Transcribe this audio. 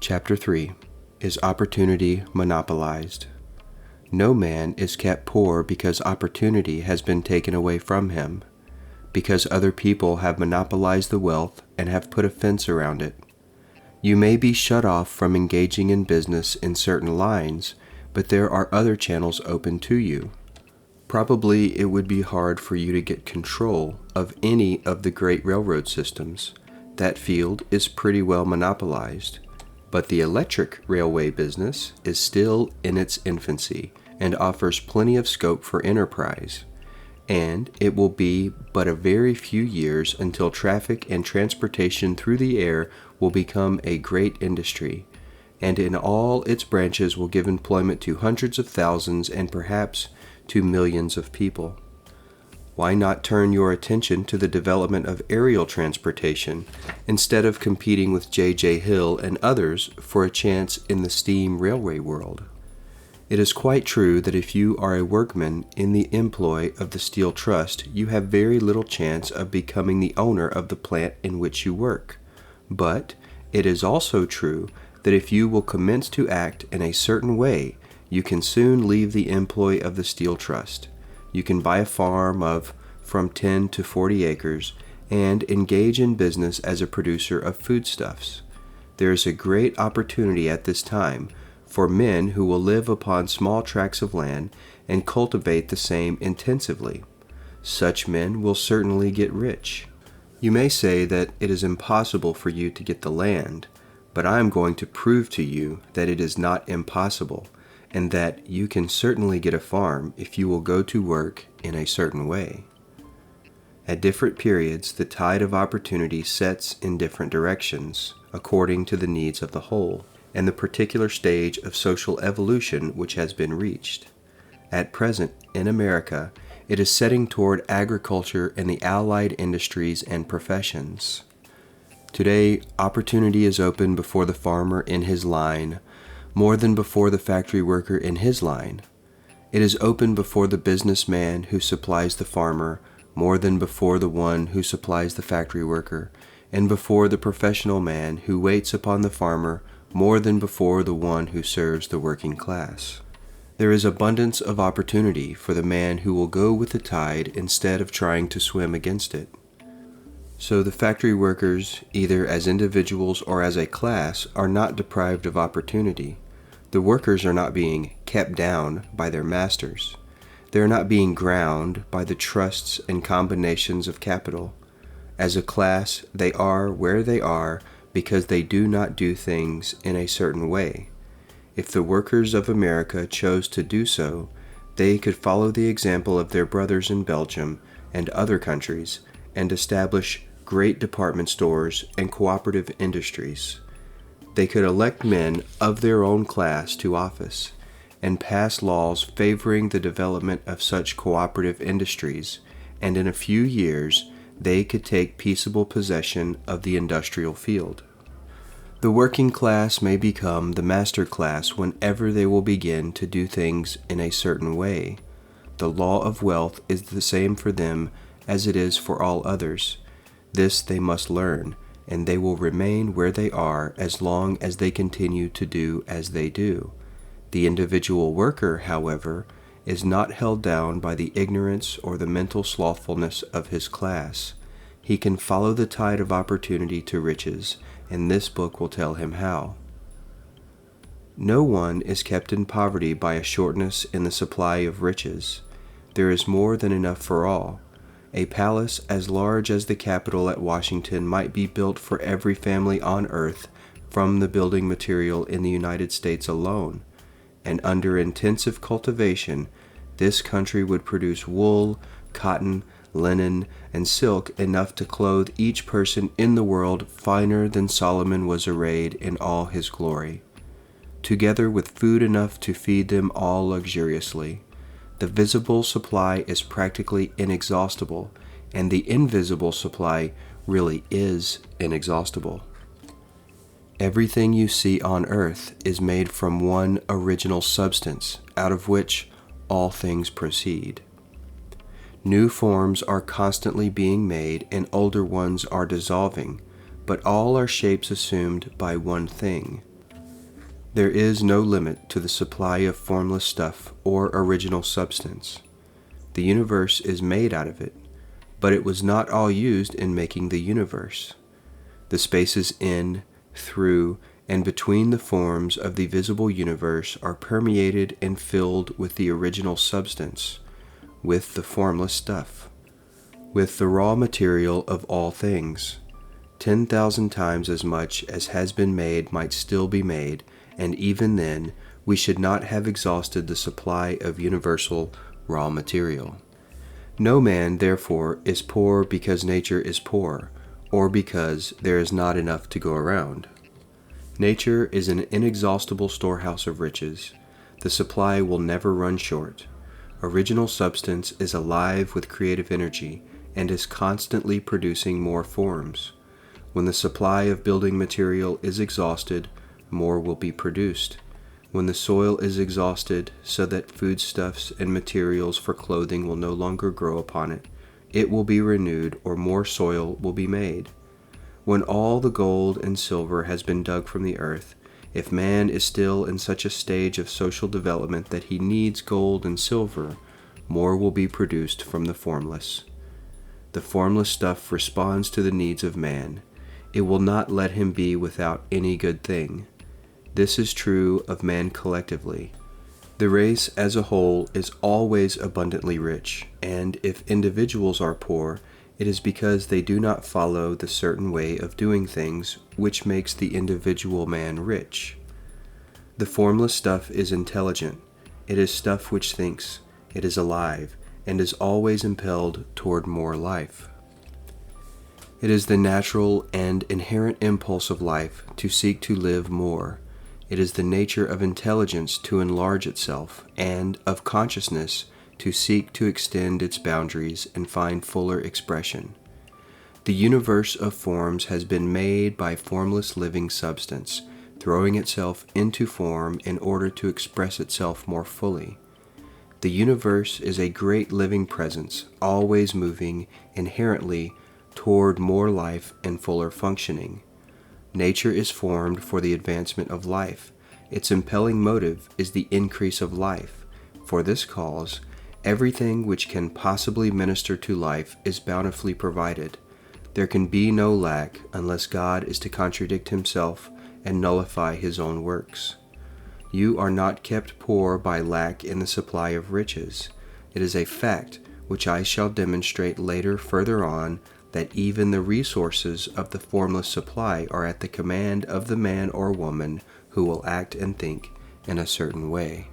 Chapter 3. Is Opportunity Monopolized? No man is kept poor because opportunity has been taken away from him, because other people have monopolized the wealth and have put a fence around it. You may be shut off from engaging in business in certain lines, but there are other channels open to you. Probably it would be hard for you to get control of any of the great railroad systems. That field is pretty well monopolized. But the electric railway business is still in its infancy and offers plenty of scope for enterprise. And it will be but a very few years until traffic and transportation through the air will become a great industry, and in all its branches will give employment to hundreds of thousands and perhaps to millions of people. Why not turn your attention to the development of aerial transportation instead of competing with J.J. Hill and others for a chance in the steam railway world? It is quite true that if you are a workman in the employ of the Steel Trust, you have very little chance of becoming the owner of the plant in which you work. But it is also true that if you will commence to act in a certain way, you can soon leave the employ of the Steel Trust. You can buy a farm of from 10 to 40 acres and engage in business as a producer of foodstuffs. There is a great opportunity at this time for men who will live upon small tracts of land and cultivate the same intensively. Such men will certainly get rich. You may say that it is impossible for you to get the land, but I am going to prove to you that it is not impossible, and that you can certainly get a farm if you will go to work in a certain way. At different periods, the tide of opportunity sets in different directions, according to the needs of the whole, and the particular stage of social evolution which has been reached. At present, in America, it is setting toward agriculture and the allied industries and professions. Today, opportunity is open before the farmer in his line, more than before the factory worker in his line. It is open before the businessman who supplies the farmer, more than before the one who supplies the factory worker, and before the professional man who waits upon the farmer, more than before the one who serves the working class. There is abundance of opportunity for the man who will go with the tide instead of trying to swim against it. So the factory workers, either as individuals or as a class, are not deprived of opportunity. The workers are not being kept down by their masters. They are not being ground by the trusts and combinations of capital. As a class, they are where they are because they do not do things in a certain way. If the workers of America chose to do so, they could follow the example of their brothers in Belgium and other countries and establish great department stores and cooperative industries. They could elect men of their own class to office and pass laws favoring the development of such cooperative industries, and in a few years they could take peaceable possession of the industrial field. The working class may become the master class whenever they will begin to do things in a certain way. The law of wealth is the same for them as it is for all others. This they must learn, and they will remain where they are as long as they continue to do as they do. The individual worker, however, is not held down by the ignorance or the mental slothfulness of his class. He can follow the tide of opportunity to riches, and this book will tell him how. No one is kept in poverty by a shortness in the supply of riches. There is more than enough for all. A palace as large as the Capitol at Washington might be built for every family on earth from the building material in the United States alone, and under intensive cultivation, this country would produce wool, cotton, linen, and silk enough to clothe each person in the world finer than Solomon was arrayed in all his glory, together with food enough to feed them all luxuriously. The visible supply is practically inexhaustible, and the invisible supply really is inexhaustible. Everything you see on earth is made from one original substance, out of which all things proceed. New forms are constantly being made and older ones are dissolving, but all are shapes assumed by one thing. There is no limit to the supply of formless stuff or original substance. The universe is made out of it, but it was not all used in making the universe. The spaces in, through, and between the forms of the visible universe are permeated and filled with the original substance, with the formless stuff, with the raw material of all things. 10,000 times as much as has been made might still be made, and even then we should not have exhausted the supply of universal raw material. No man, therefore, is poor because nature is poor, or because there is not enough to go around. Nature is an inexhaustible storehouse of riches. The supply will never run short. Original substance is alive with creative energy and is constantly producing more forms. When the supply of building material is exhausted, more will be produced. When the soil is exhausted so that foodstuffs and materials for clothing will no longer grow upon it, it will be renewed or more soil will be made. When all the gold and silver has been dug from the earth, if man is still in such a stage of social development that he needs gold and silver, more will be produced from the formless. The formless stuff responds to the needs of man. It will not let him be without any good thing. This is true of man collectively. The race as a whole is always abundantly rich, and if individuals are poor, it is because they do not follow the certain way of doing things which makes the individual man rich. The formless stuff is intelligent. It is stuff which thinks. It is alive, and is always impelled toward more life. It is the natural and inherent impulse of life to seek to live more. It is the nature of intelligence to enlarge itself, and of consciousness to seek to extend its boundaries and find fuller expression. The universe of forms has been made by formless living substance, throwing itself into form in order to express itself more fully. The universe is a great living presence, always moving inherently toward more life and fuller functioning. Nature is formed for the advancement of life. Its impelling motive is the increase of life. For this cause, everything which can possibly minister to life is bountifully provided. There can be no lack unless God is to contradict himself and nullify his own works. You are not kept poor by lack in the supply of riches. It is a fact, which I shall demonstrate later further on, that even the resources of the formless supply are at the command of the man or woman who will act and think in a certain way.